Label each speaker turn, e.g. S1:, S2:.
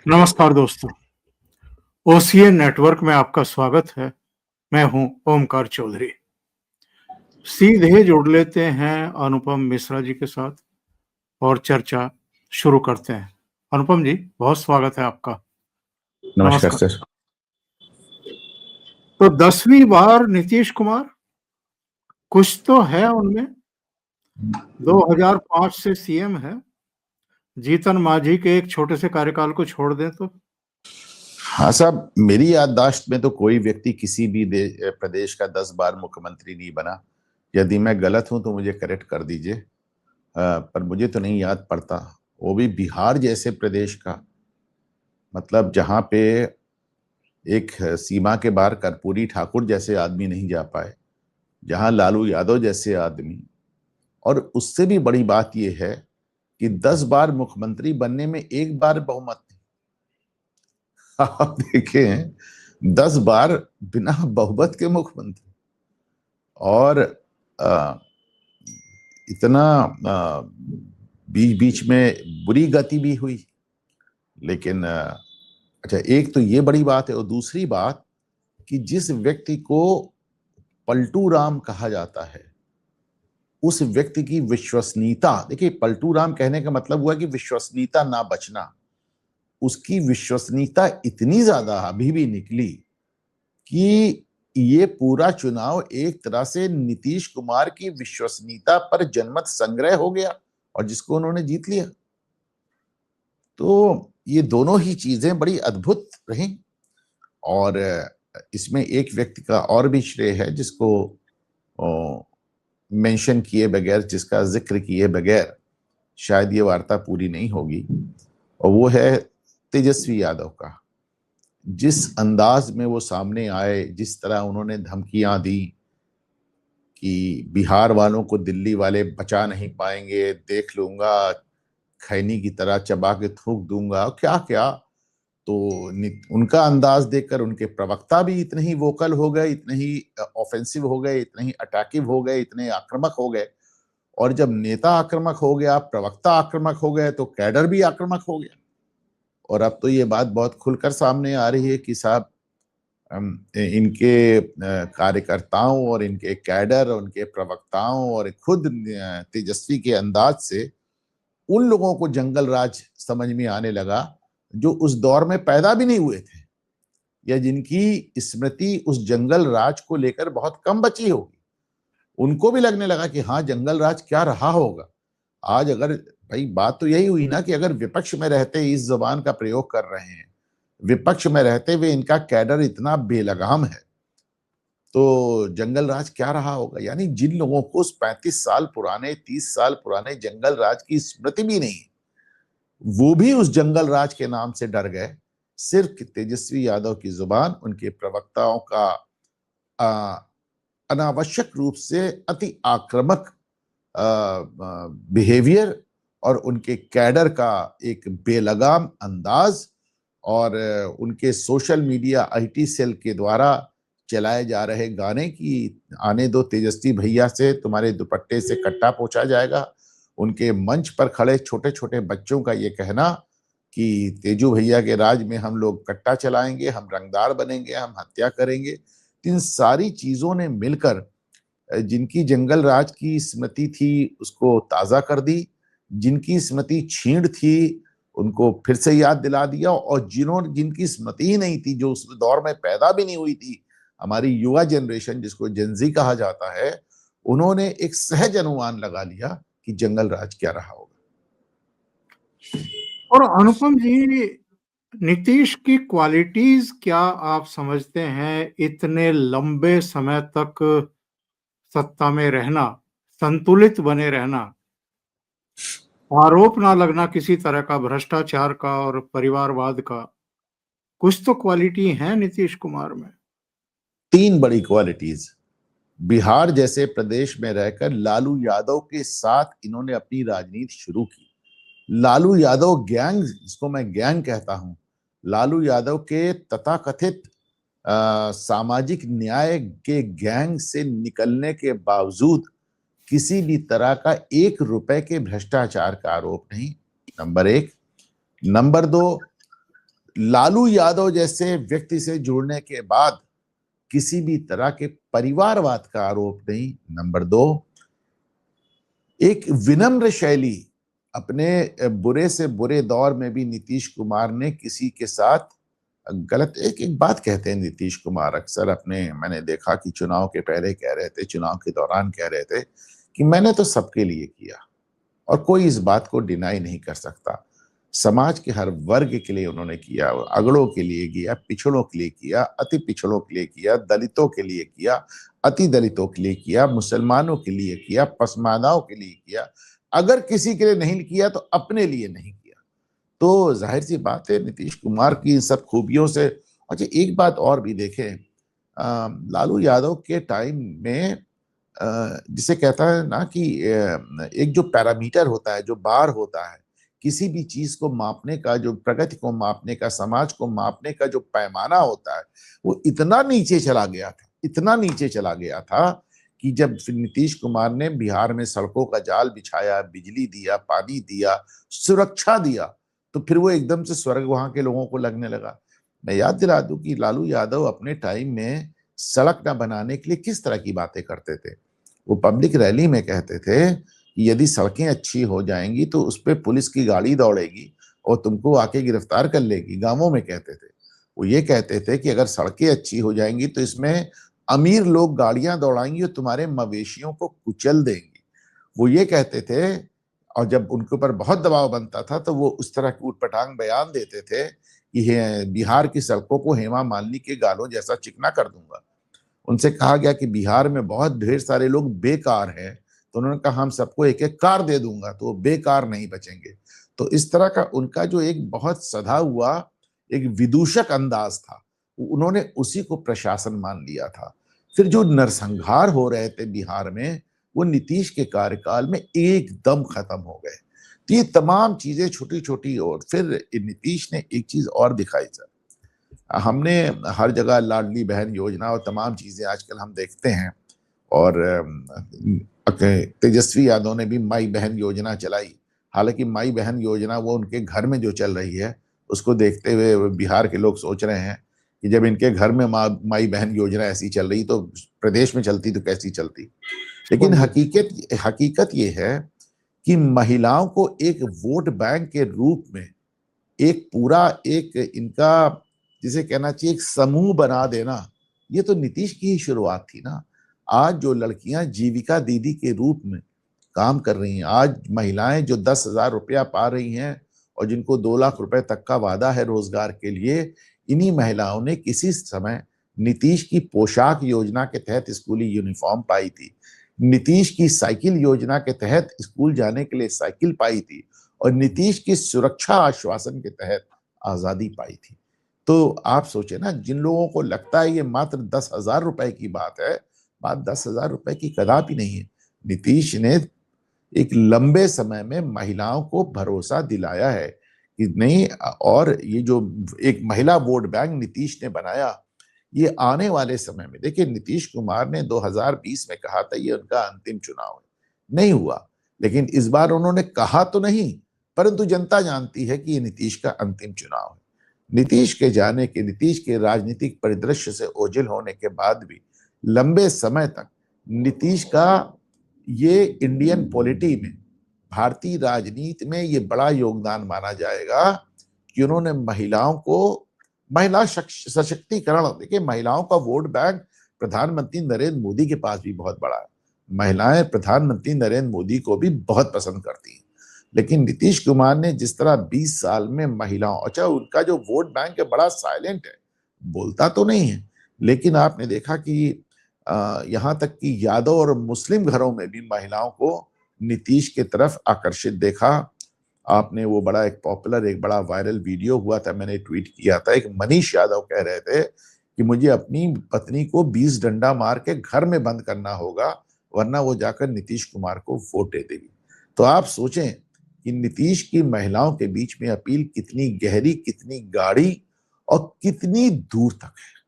S1: नमस्कार दोस्तों, OCA network में आपका स्वागत है। मैं हूं ओमकार चौधरी। सीधे जुड़ लेते हैं अनुपम मिश्रा जी के साथ और चर्चा शुरू करते हैं। अनुपम जी, बहुत स्वागत है आपका।
S2: नमस्कार
S1: नमस्कार।
S2: सर।
S1: तो 10वीं बार नीतीश कुमार, कुछ तो है उनमें। 2005 से सीएम है। जीतन मांझी के एक छोटे से कार्यकाल को छोड़ दें तो
S2: हाँ साहब, मेरी याददाश्त में तो कोई व्यक्ति किसी भी प्रदेश का 10 बार मुख्यमंत्री नहीं बना। यदि मैं गलत हूं तो मुझे करेक्ट कर दीजिए, पर मुझे तो नहीं याद पड़ता, वो भी बिहार जैसे प्रदेश का। मतलब जहां पे एक सीमा के बाहर कर्पूरी ठाकुर जैसे आदमी नहीं जा पाए, जहां लालू यादव जैसे आदमी, और उससे भी बड़ी बात यह है कि 10 बार मुख्यमंत्री बनने में एक बार बहुमत नहीं। आप देखें, 10 बार बिना बहुमत के मुख्यमंत्री, और इतना बीच बीच में बुरी गति भी हुई। लेकिन अच्छा, एक तो ये बड़ी बात है, और दूसरी बात कि जिस व्यक्ति को पलटू राम कहा जाता है, उस व्यक्ति की विश्वसनीयता, देखिए पलटू राम कहने का मतलब हुआ कि विश्वसनीयता ना बचना। उसकी विश्वसनीयता इतनी ज्यादा अभी भी निकली कि ये पूरा चुनाव एक तरह से नीतीश कुमार की विश्वसनीयता पर जनमत संग्रह हो गया, और जिसको उन्होंने जीत लिया। तो ये दोनों ही चीजें बड़ी अद्भुत रही। और इसमें एक व्यक्ति का और भी श्रेय है, जिसको मेंशन किए बगैर, जिसका जिक्र किए बगैर शायद ये वार्ता पूरी नहीं होगी, और वो है तेजस्वी यादव का। जिस अंदाज में वो सामने आए, जिस तरह उन्होंने धमकियां दी कि बिहार वालों को दिल्ली वाले बचा नहीं पाएंगे, देख लूंगा, खैनी की तरह चबा के थूक दूंगा, क्या क्या। तो उनका अंदाज देखकर उनके प्रवक्ता भी इतने ही वोकल हो गए, इतने ही ऑफेंसिव हो गए, इतने ही अटैकिव हो गए, इतने आक्रामक हो गए। और जब नेता आक्रामक हो गया, प्रवक्ता आक्रामक हो गए, तो कैडर भी आक्रामक हो गया। और अब तो ये बात बहुत खुलकर सामने आ रही है कि साहब, इनके कार्यकर्ताओं और इनके कैडर और उनके प्रवक्ताओं और खुद तेजस्वी के अंदाज से उन लोगों को जंगल राज समझ में आने लगा जो उस दौर में पैदा भी नहीं हुए थे, या जिनकी स्मृति उस जंगल राज को लेकर बहुत कम बची होगी। उनको भी लगने लगा कि हाँ, जंगल राज क्या रहा होगा। आज अगर, भाई बात तो यही हुई ना कि अगर विपक्ष में रहते इस जबान का प्रयोग कर रहे हैं, विपक्ष में रहते हुए इनका कैडर इतना बेलगाम है, तो जंगल राज क्या रहा होगा। यानी जिन लोगों को उस 35 साल पुराने, 30 साल पुराने जंगल राज की स्मृति भी नहीं, वो भी उस जंगल राज के नाम से डर गए। सिर्फ तेजस्वी यादव की जुबान, उनके प्रवक्ताओं का अनावश्यक रूप से अति आक्रामक बिहेवियर, और उनके कैडर का एक बेलगाम अंदाज, और उनके सोशल मीडिया आईटी सेल के द्वारा चलाए जा रहे गाने की आने दो तेजस्वी भैया से, तुम्हारे दुपट्टे से कट्टा पोंछा जाएगा। उनके मंच पर खड़े छोटे छोटे बच्चों का ये कहना कि तेजू भैया के राज में हम लोग कट्टा चलाएंगे, हम रंगदार बनेंगे, हम हत्या करेंगे। इन सारी चीजों ने मिलकर जिनकी जंगल राज की स्मृति थी उसको ताजा कर दी, जिनकी स्मृति छीण थी उनको फिर से याद दिला दिया, और जिनकी स्मृति ही नहीं थी, जो उस दौर में पैदा भी नहीं हुई थी, हमारी युवा जनरेशन जिसको जेनजी कहा जाता है, उन्होंने एक सहज अनुमान लगा लिया कि जंगल राज क्या रहा होगा।
S1: और अनुपम जी, नीतीश की क्वालिटीज क्या आप समझते हैं? इतने लंबे समय तक सत्ता में रहना, संतुलित बने रहना, आरोप ना लगना किसी तरह का भ्रष्टाचार का और परिवारवाद का, कुछ तो क्वालिटी है नीतीश कुमार में।
S2: 3 बड़ी क्वालिटीज। बिहार जैसे प्रदेश में रहकर लालू यादव के साथ इन्होंने अपनी राजनीति शुरू की। लालू यादव गैंग, जिसको मैं गैंग कहता हूं, लालू यादव के तथाकथित सामाजिक न्याय के गैंग से निकलने के बावजूद किसी भी तरह का 1 रुपए के भ्रष्टाचार का आरोप नहीं। नंबर 1। नंबर 2, लालू यादव जैसे व्यक्ति से जुड़ने के बाद किसी भी तरह के परिवारवाद का आरोप नहीं। नंबर 2, एक विनम्र शैली, अपने बुरे से बुरे दौर में भी नीतीश कुमार ने किसी के साथ गलत, एक एक बात कहते हैं नीतीश कुमार अक्सर अपने, मैंने देखा कि चुनाव के पहले कह रहे थे, चुनाव के दौरान कह रहे थे कि मैंने तो सबके लिए किया, और कोई इस बात को डिनाई नहीं कर सकता। समाज के हर वर्ग के लिए उन्होंने किया, अगड़ों के लिए किया, पिछड़ों के लिए किया, अति पिछड़ों के लिए किया, दलितों के लिए किया, अति दलितों के लिए किया, मुसलमानों के लिए किया, पसमानदाओं के लिए किया। अगर किसी के लिए नहीं किया तो अपने लिए नहीं किया। तो जाहिर सी बात है नीतीश कुमार की इन सब खूबियों से। अच्छा, एक बात और भी देखें, लालू यादव के टाइम में जिसे कहता है ना कि एक जो पैरामीटर होता है, जो बार होता है, किसी भी चीज को मापने का, जो प्रगति को मापने का, समाज को मापने का जो पैमाना होता है, वो इतना नीचे चला गया था, इतना नीचे चला गया था कि जब फिर नीतीश कुमार ने बिहार में सड़कों का जाल बिछाया, बिजली दिया, पानी दिया, सुरक्षा दिया, तो फिर वो एकदम से स्वर्ग वहां के लोगों को लगने लगा। मैं याद दिला दूं कि लालू यादव अपने टाइम में सड़क न बनाने के लिए किस तरह की बातें करते थे। वो पब्लिक रैली में कहते थे कि यदि सड़कें अच्छी हो जाएंगी तो उस पर पुलिस की गाड़ी दौड़ेगी और तुमको आके गिरफ्तार कर लेगी, गांवों में कहते थे। वो ये कहते थे कि अगर सड़कें अच्छी हो जाएंगी तो इसमें अमीर लोग गाड़ियां दौड़ाएंगी और तुम्हारे मवेशियों को कुचल देंगी। वो ये कहते थे, और जब उनके ऊपर बहुत दबाव बनता था तो वो उस तरह के उटपटांग बयान देते थे कि बिहार की सड़कों को हेमा मालिनी के गालों जैसा चिकना कर दूंगा। उनसे कहा गया कि बिहार में बहुत ढेर सारे लोग बेकार हैं, तो उन्होंने कहा हम सबको एक एक कार दे दूंगा तो वो बेकार नहीं बचेंगे। तो इस तरह का उनका जो एक बहुत सधा हुआ एक विदूषक अंदाज था, उन्होंने उसी को प्रशासन मान लिया था। फिर जो नरसंहार हो रहे थे बिहार में, वो नीतीश के कार्यकाल में एकदम खत्म हो गए। तो ये तमाम चीजें छोटी छोटी, और फिर नीतीश ने एक चीज और दिखाई सर, हमने हर जगह लाडली बहन योजना और तमाम चीजें आजकल हम देखते हैं, और तेजस्वी यादव ने भी माई बहन योजना चलाई। हालांकि माई बहन योजना वो उनके घर में जो चल रही है, उसको देखते हुए बिहार के लोग सोच रहे हैं कि जब इनके घर में माई बहन योजना ऐसी चल रही तो प्रदेश में चलती तो कैसी चलती। लेकिन हकीकत ये है कि महिलाओं को एक वोट बैंक के रूप में एक पूरा एक इनका जिसे कहना चाहिए एक समूह बना देना, ये तो नीतीश की ही शुरुआत थी ना। आज जो लड़कियां जीविका दीदी के रूप में काम कर रही हैं, आज महिलाएं जो 10,000 रुपया पा रही हैं और जिनको 2 लाख रुपए तक का वादा है रोजगार के लिए, इन्हीं महिलाओं ने किसी समय नीतीश की पोशाक योजना के तहत स्कूली यूनिफॉर्म पाई थी, नीतीश की साइकिल योजना के तहत स्कूल जाने के लिए साइकिल पाई थी, और नीतीश की सुरक्षा आश्वासन के तहत आजादी पाई थी। तो आप सोचे ना, जिन लोगों को लगता है ये मात्र 10,000 रुपए की बात है, बात 10,000 रुपए की कदापि नहीं है। नीतीश ने एक लंबे समय में महिलाओं को भरोसा दिलाया है कि नहीं, और ये जो एक महिला वोट बैंक नीतीश ने बनाया, ये आने वाले समय में, देखिए नीतीश कुमार ने 2020 में कहा था ये उनका अंतिम चुनाव है, नहीं हुआ। लेकिन इस बार उन्होंने कहा तो नहीं, परंतु जनता जानती है कि ये नीतीश का अंतिम चुनाव है। नीतीश के जाने के, नीतीश के राजनीतिक परिदृश्य से ओझल होने के बाद भी लंबे समय तक नीतीश का ये इंडियन पॉलिटी में, भारतीय राजनीति में ये बड़ा योगदान माना जाएगा कि उन्होंने महिलाओं को, महिला सशक्तिकरण, देखिए महिलाओं का वोट बैंक प्रधानमंत्री नरेंद्र मोदी के पास भी बहुत बड़ा है। महिलाएं प्रधानमंत्री नरेंद्र मोदी को भी बहुत पसंद करती हैं। लेकिन नीतीश कुमार ने जिस तरह 20 साल में महिलाओं, अच्छा उनका जो वोट बैंक है बड़ा साइलेंट है, बोलता तो नहीं है, लेकिन आपने देखा कि यहाँ तक कि यादव और मुस्लिम घरों में भी महिलाओं को नीतीश के तरफ आकर्षित देखा। आपने वो बड़ा एक पॉपुलर, एक बड़ा वायरल वीडियो हुआ था, मैंने ट्वीट किया था, एक मनीष यादव कह रहे थे कि मुझे अपनी पत्नी को 20 डंडा मार के घर में बंद करना होगा, वरना वो जाकर नीतीश कुमार को वोट दे देगी। तो आप सोचें कि नीतीश की महिलाओं के बीच में अपील कितनी गहरी, कितनी गाढ़ी और कितनी दूर तक है।